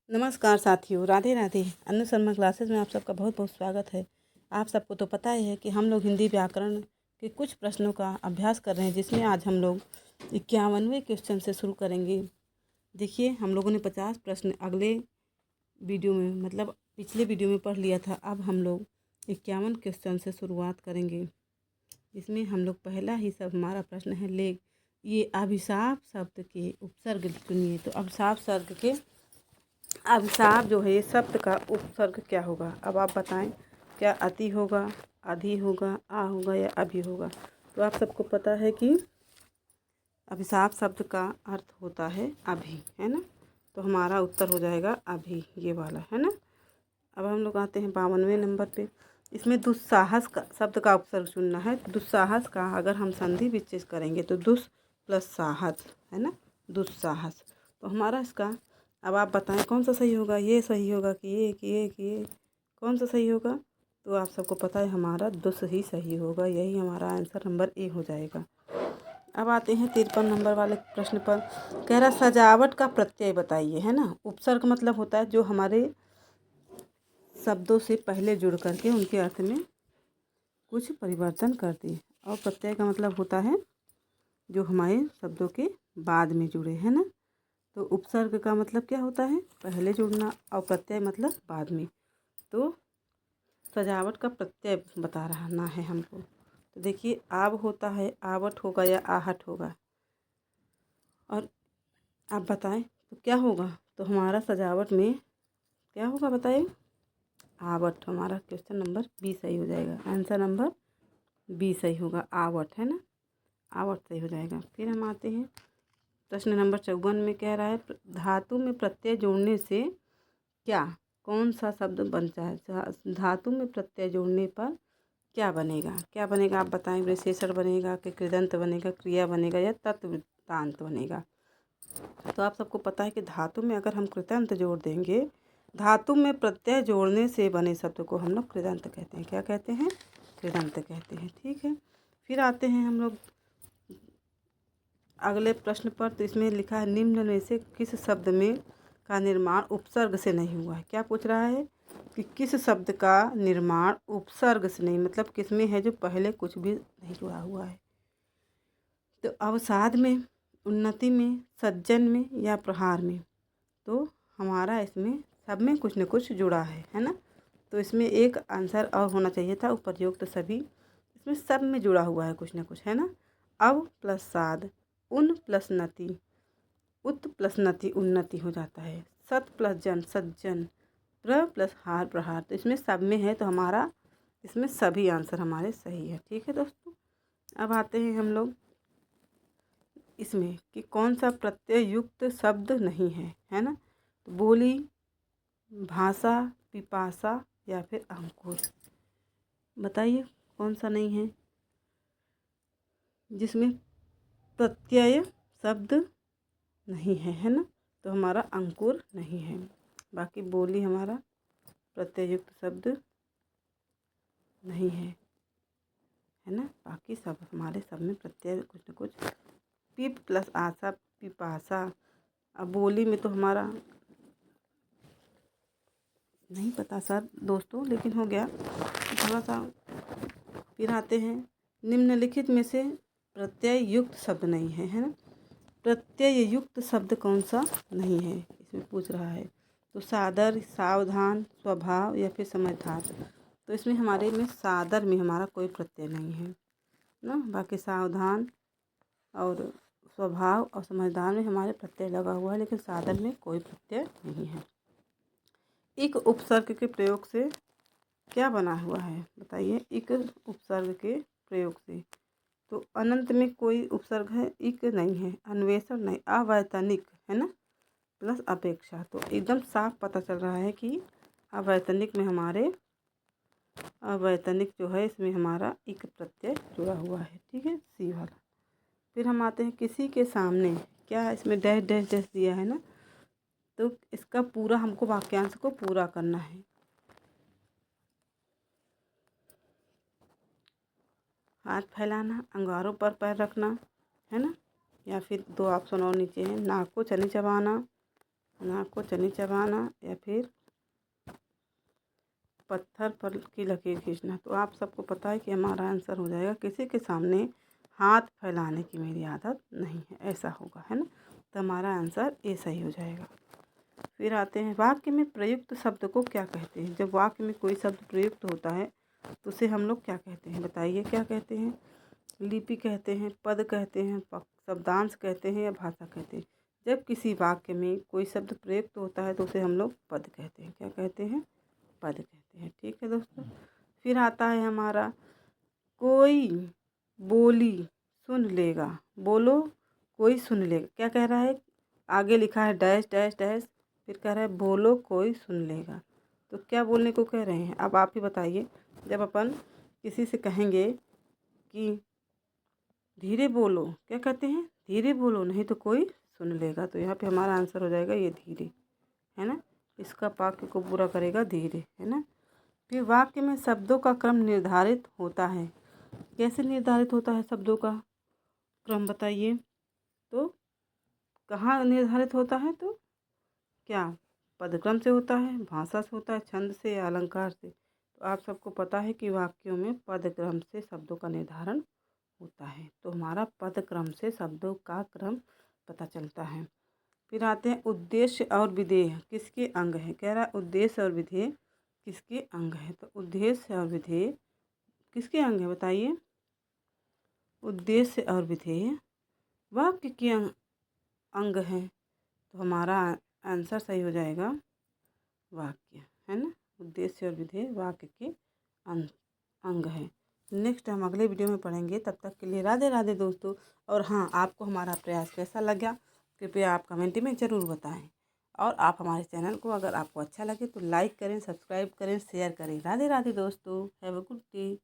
नमस्कार साथियों, राधे राधे। अनु शर्मा क्लासेस में आप सबका बहुत बहुत स्वागत है। आप सबको तो पता ही है कि हम लोग हिंदी व्याकरण के कुछ प्रश्नों का अभ्यास कर रहे हैं, जिसमें आज हम लोग 51वें क्वेश्चन से शुरू करेंगे। देखिए, हम लोगों ने 50 प्रश्न अगले वीडियो में मतलब पिछले वीडियो में पढ़ लिया था। अब हम लोग 51 क्वेश्चन से शुरुआत करेंगे। इसमें हम लोग पहला ही सब हमारा प्रश्न है, ले ये अभिशाप शब्द के उपसर्ग चुनिए। तो अभिशाप जो है ये शब्द का उपसर्ग क्या होगा? अब आप बताएं, क्या अति होगा, अधि होगा, आ होगा या अभि होगा? तो आप सबको पता है कि अभिशाप शब्द का अर्थ होता है अभि, है ना। तो हमारा उत्तर हो जाएगा अभि, ये वाला, है ना। अब हम लोग आते हैं 52वें नंबर पे। इसमें दुस्साहस का शब्द का उपसर्ग चुनना है। दुस्साहस का अगर हम संधि विच्छेद करेंगे तो दुस प्लस साहस, है ना, दुस्साहस। तो हमारा इसका अब आप बताएं कौन सा सही होगा? ये सही होगा कि ये कौन सा सही होगा? तो आप सबको पता है हमारा दुस ही सही होगा। यही हमारा आंसर नंबर ए हो जाएगा। अब आते हैं 53 नंबर वाले प्रश्न पर। कह रहा सजावट का प्रत्यय बताइए, है ना। उपसर्ग मतलब होता है जो हमारे शब्दों से पहले जुड़ करके उनके अर्थ में कुछ परिवर्तन करती है, और प्रत्यय का मतलब होता है जो हमारे शब्दों के बाद में जुड़े, है ना। तो उपसर्ग का मतलब क्या होता है? पहले जुड़ना, और प्रत्यय मतलब बाद में। तो सजावट का प्रत्यय बता रहा ना है हमको। तो देखिए, आब होता है, आवट होगा या आहट होगा? और आप बताएं तो क्या होगा? तो हमारा सजावट में क्या होगा बताइए? आवट। हमारा क्वेश्चन नंबर बी सही हो जाएगा। आंसर नंबर बी सही होगा, आवट, है ना। आवट सही हो जाएगा। फिर हम आते हैं प्रश्न नंबर 54 में। कह रहा है धातु में प्रत्यय जोड़ने से क्या कौन सा शब्द बनता है? धातु में प्रत्यय जोड़ने पर क्या बनेगा? क्या बनेगा आप बताएं। विशेषण बनेगा कि कृदंत बनेगा, क्रिया बनेगा या तत्वृत्तांत बनेगा? तो आप सबको पता है कि धातु में अगर हम कृदंत जोड़ देंगे, धातु में प्रत्यय जोड़ने से बने शब्द को हम लोग कृदंत कहते हैं। क्या कहते हैं? कृदंत कहते हैं। ठीक है। फिर आते हैं हम लोग अगले प्रश्न पर। तो इसमें लिखा है निम्न में से किस शब्द में का निर्माण उपसर्ग से नहीं हुआ है? क्या पूछ रहा है कि किस शब्द का निर्माण उपसर्ग से नहीं, मतलब किस में है जो पहले कुछ भी नहीं जुड़ा हुआ है? तो अवसाद में, उन्नति में, सज्जन में या प्रहार में? तो हमारा इसमें सब में कुछ न कुछ जुड़ा है ना। तो इसमें एक आंसर और होना चाहिए था, उपरयुक्त सभी। इसमें सब में जुड़ा हुआ है कुछ न कुछ, है ना। अव प्लस साद, उन प्लस नति, उत प्लस नति उन्नति हो जाता है। सत प्लस जन सज्जन, प्र प्लस हार प्रहार। तो इसमें सब में है, तो हमारा इसमें सभी आंसर हमारे सही है। ठीक है दोस्तों। अब आते हैं हम लोग इसमें कि कौन सा प्रत्यय युक्त शब्द नहीं है, है ना। तो बोली, भाषा, पिपासा या फिर अंकुर? बताइए कौन सा नहीं है जिसमें प्रत्यय शब्द नहीं है ना। तो हमारा अंकुर नहीं है। बाकी बोली हमारा प्रत्यय युक्त शब्द नहीं है ना। बाकी सब हमारे सब में प्रत्यय कुछ न कुछ। पिप प्लस आशा, पिपासा। अब बोली में तो हमारा नहीं पता सर दोस्तों, लेकिन हो गया थोड़ा सा। फिर आते हैं निम्नलिखित में से प्रत्यय युक्त शब्द नहीं है ना। प्रत्यय युक्त शब्द कौन सा नहीं है इसमें पूछ रहा है। तो सादर, सावधान, स्वभाव या फिर समझदार? तो इसमें हमारे में सादर में हमारा कोई प्रत्यय नहीं है ना। बाकी सावधान और स्वभाव और समझदार में हमारे प्रत्यय लगा हुआ है, लेकिन सादर में कोई प्रत्यय नहीं है। एक उपसर्ग के प्रयोग से क्या बना हुआ है बताइए? एक उपसर्ग के प्रयोग से। तो अनंत में कोई उपसर्ग है? इक नहीं है, अन्वेषण नहीं, अवैतनिक, है ना, प्लस अपेक्षा। तो एकदम साफ पता चल रहा है कि अवैतनिक में हमारे अवैतनिक जो है इसमें हमारा इक प्रत्यय जुड़ा हुआ है। ठीक है, सी वाला। फिर हम आते हैं किसी के सामने। क्या इसमें डैश डैश डैश दिया है ना। तो इसका पूरा हमको वाक्यांश को पूरा करना है। हाथ फैलाना, अंगारों पर पैर रखना, है ना। या फिर दो ऑप्शन और नीचे हैं, नाक को चने चबाना, नाक को चनी चबाना या फिर पत्थर पर की लकीर खींचना। तो आप सबको पता है कि हमारा आंसर हो जाएगा किसी के सामने हाथ फैलाने की मेरी आदत नहीं है, ऐसा होगा, है ना। तो हमारा आंसर ए सही हो जाएगा। फिर आते हैं वाक्य में प्रयुक्त शब्द को क्या कहते हैं। जब वाक्य में कोई शब्द प्रयुक्त होता है तो उसे हम लोग क्या कहते हैं, बताइए क्या कहते हैं। लिपि कहते हैं, पद कहते हैं, शब्दांश कहते हैं या भाषा कहते हैं। जब किसी वाक्य में कोई शब्द प्रयुक्त होता है तो उसे हम लोग पद कहते हैं। क्या कहते हैं, पद कहते हैं। ठीक है दोस्तों। फिर आता है हमारा कोई बोली सुन लेगा। बोलो कोई सुन लेगा। क्या कह रहा है, आगे लिखा है डैश डैश डैश, फिर कह रहा है बोलो कोई सुन लेगा। तो क्या बोलने को कह रहे हैं, अब आप ही बताइए। जब अपन किसी से कहेंगे कि धीरे बोलो, क्या कहते हैं, धीरे बोलो नहीं तो कोई सुन लेगा। तो यहाँ पे हमारा आंसर हो जाएगा ये धीरे, है ना। इसका वाक्य को पूरा करेगा धीरे, है ना। फिर वाक्य में शब्दों का क्रम निर्धारित होता है। कैसे निर्धारित होता है शब्दों का क्रम, बताइए। तो कहाँ निर्धारित होता है, तो क्या पदक्रम से होता है, भाषा से होता है, छंद से या अलंकार से। तो आप सबको पता है कि वाक्यों में पदक्रम से शब्दों का निर्धारण होता है। तो हमारा पदक्रम से शब्दों का क्रम पता चलता है। फिर आते हैं उद्देश्य और विधेय किसके अंग है। कह रहा है उद्देश्य और विधेय किसके अंग है। तो उद्देश्य और विधेय किसके अंग है, बताइए। उद्देश्य और विधेय वाक्य के अंग है। तो हमारा आंसर सही हो जाएगा वाक्य, है ना। उद्देश्य और विधेय वाक्य के अंग है। नेक्स्ट हम अगले वीडियो में पढ़ेंगे। तब तक के लिए राधे राधे दोस्तों। और हाँ, आपको हमारा प्रयास कैसा लगा कृपया आप कमेंट में ज़रूर बताएं। और आप हमारे चैनल को अगर आपको अच्छा लगे तो लाइक करें, सब्सक्राइब करें, शेयर करें। राधे राधे दोस्तों। Have a good day.